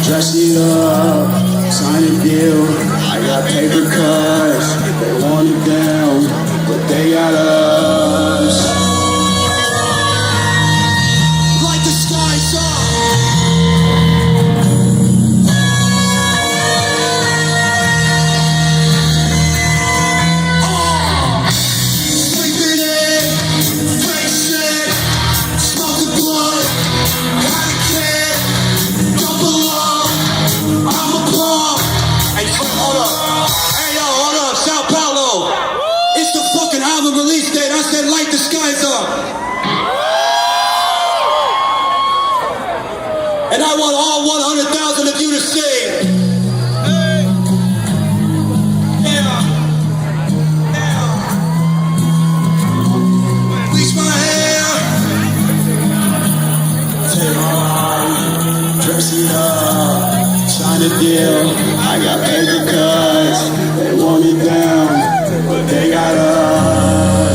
Dress it up, sign a deal. I got paper cuts, they want it down, but they got us. Like the sky's up. Sleeping in, racing, smoking blood, had a kid, don't belong. I'm a punk. Hey, hold up. Hey, yo, hold up. Sao Paulo. It's the fucking album release date. I said light the skies up. And I want all 100,000 of you to sing. Yeah. Bleach my hair. Take on. Dress it up. Sign a deal. I got paper cuts. They want it down, but they got us.